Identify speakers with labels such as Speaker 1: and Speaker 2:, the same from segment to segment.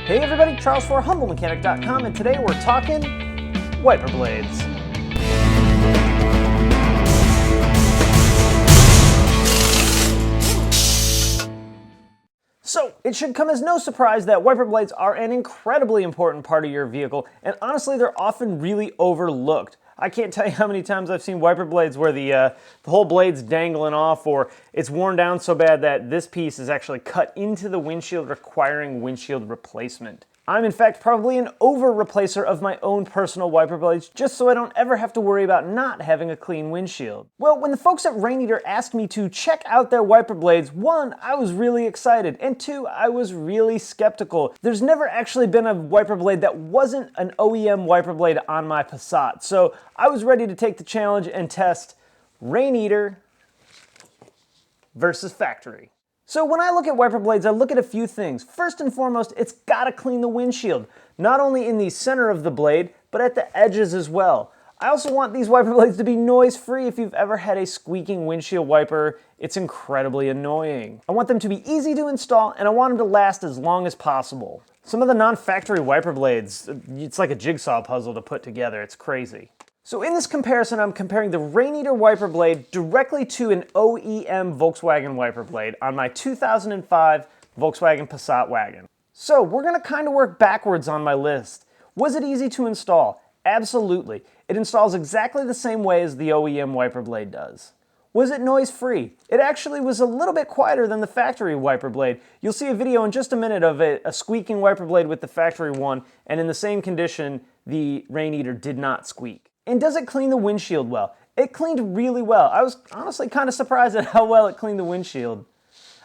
Speaker 1: Hey everybody, Charles for HumbleMechanic.com, and today we're talking wiper blades. So, it should come as no surprise that wiper blades are an incredibly important part of your vehicle, and honestly they're often really overlooked. I can't tell you how many times I've seen wiper blades where the whole blade's dangling off, or it's worn down so bad that this piece is actually cut into the windshield, requiring windshield replacement. I'm in fact probably an over-replacer of my own personal wiper blades just so I don't ever have to worry about not having a clean windshield. Well, when the folks at RainEater asked me to check out their wiper blades, one, I was really excited, and two, I was really skeptical. There's never actually been a wiper blade that wasn't an OEM wiper blade on my Passat, so I was ready to take the challenge and test RainEater versus factory. So when I look at wiper blades, I look at a few things. First and foremost, it's gotta clean the windshield, not only in the center of the blade, but at the edges as well. I also want these wiper blades to be noise-free. If you've ever had a squeaking windshield wiper, it's incredibly annoying. I want them to be easy to install, and I want them to last as long as possible. Some of the non-factory wiper blades, it's like a jigsaw puzzle to put together. It's crazy. So in this comparison, I'm comparing the RainEater wiper blade directly to an OEM Volkswagen wiper blade on my 2005 Volkswagen Passat wagon. So we're gonna kind of work backwards on my list. Was it easy to install? Absolutely. It installs exactly the same way as the OEM wiper blade does. Was it noise-free? It actually was a little bit quieter than the factory wiper blade. You'll see a video in just a minute of a squeaking wiper blade with the factory one, and in the same condition, the RainEater did not squeak. And does it clean the windshield well? It cleaned really well. I was honestly kind of surprised at how well it cleaned the windshield.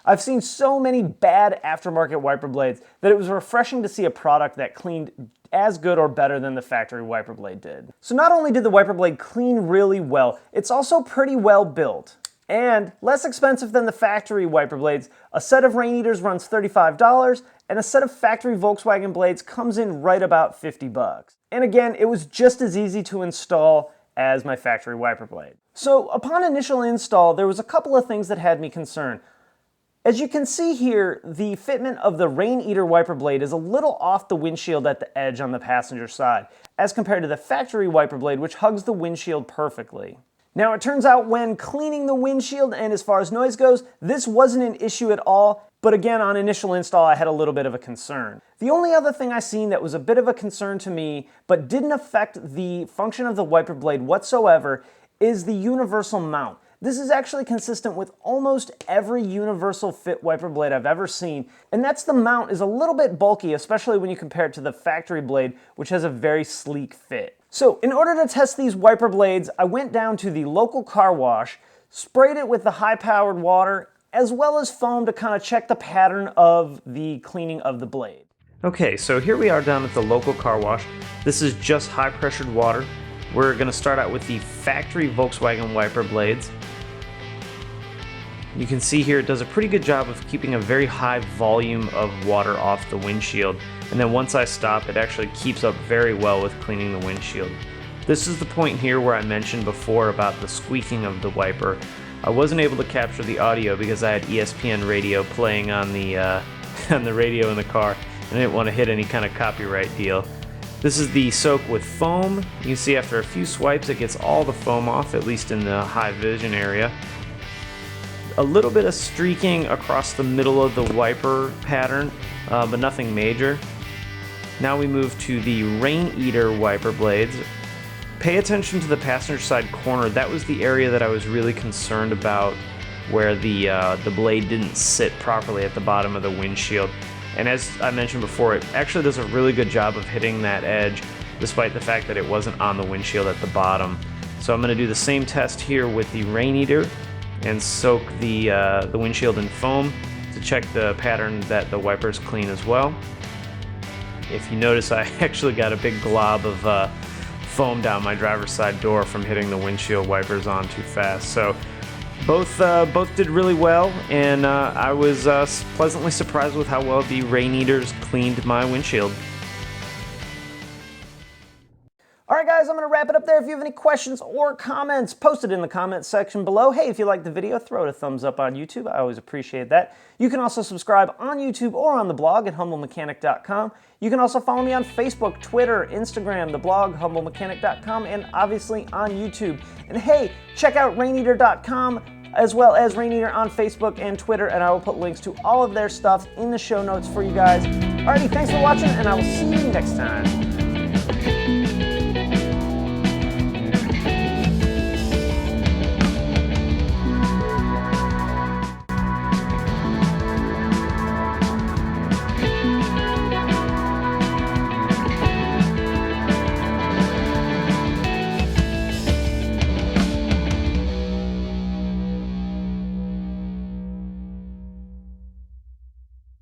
Speaker 1: I've seen so many bad aftermarket wiper blades that it was refreshing to see a product that cleaned as good or better than the factory wiper blade did. So not only did the wiper blade clean really well, it's also pretty well built. And less expensive than the factory wiper blades. A set of RainEaters runs $35, and a set of factory Volkswagen blades comes in right about 50 bucks. And again, it was just as easy to install as my factory wiper blade. So upon initial install, there was a couple of things that had me concerned. As you can see here, the fitment of the RainEater wiper blade is a little off the windshield at the edge on the passenger side, as compared to the factory wiper blade, which hugs the windshield perfectly. Now it turns out when cleaning the windshield and as far as noise goes, this wasn't an issue at all, but again on initial install I had a little bit of a concern. The only other thing I seen that was a bit of a concern to me, but didn't affect the function of the wiper blade whatsoever, is the universal mount. This is actually consistent with almost every universal fit wiper blade I've ever seen, and that's the mount is a little bit bulky, especially when you compare it to the factory blade, which has a very sleek fit. So in order to test these wiper blades, I went down to the local car wash, sprayed it with the high-powered water, as well as foam to kind of check the pattern of the cleaning of the blade. Okay, so here we are down at the local car wash. This is just high-pressured water. We're going to start out with the factory Volkswagen wiper blades. You can see here it does a pretty good job of keeping a very high volume of water off the windshield, and then once I stop it actually keeps up very well with cleaning the windshield. This is the point here where I mentioned before about the squeaking of the wiper. I wasn't able to capture the audio because I had ESPN radio playing on the on the radio in the car, and I didn't want to hit any kind of copyright deal. This is the soak with foam. You can see after a few swipes it gets all the foam off, at least in the high vision area. A little bit of streaking across the middle of the wiper pattern, but nothing major. Now we move to the RainEater wiper blades. Pay attention to the passenger side corner. That was the area that I was really concerned about, where the blade didn't sit properly at the bottom of the windshield. And as I mentioned before, it actually does a really good job of hitting that edge, despite the fact that it wasn't on the windshield at the bottom. So I'm going to do the same test here with the RainEater and soak the windshield in foam to check the pattern that the wiper's clean as well. If you notice, I actually got a big glob of foam down my driver's side door from hitting the windshield wipers on too fast. So both did really well, and I was pleasantly surprised with how well the RainEaters cleaned my windshield.
Speaker 2: Alright guys,
Speaker 1: guys, I'm going to wrap it up there. If you have any questions or comments, post it in the comments section below. Hey, if you like the video, throw it a thumbs up on YouTube. I always appreciate that. You can also subscribe on YouTube or on the blog at humblemechanic.com. You can also follow me on Facebook, Twitter, Instagram, the blog, humblemechanic.com, and obviously on YouTube. And hey, check out RainEater.com as well as RainEater on Facebook and Twitter, and I will put links to all of their stuff in the show notes for you guys. Alrighty, thanks for watching, and I will see you next time.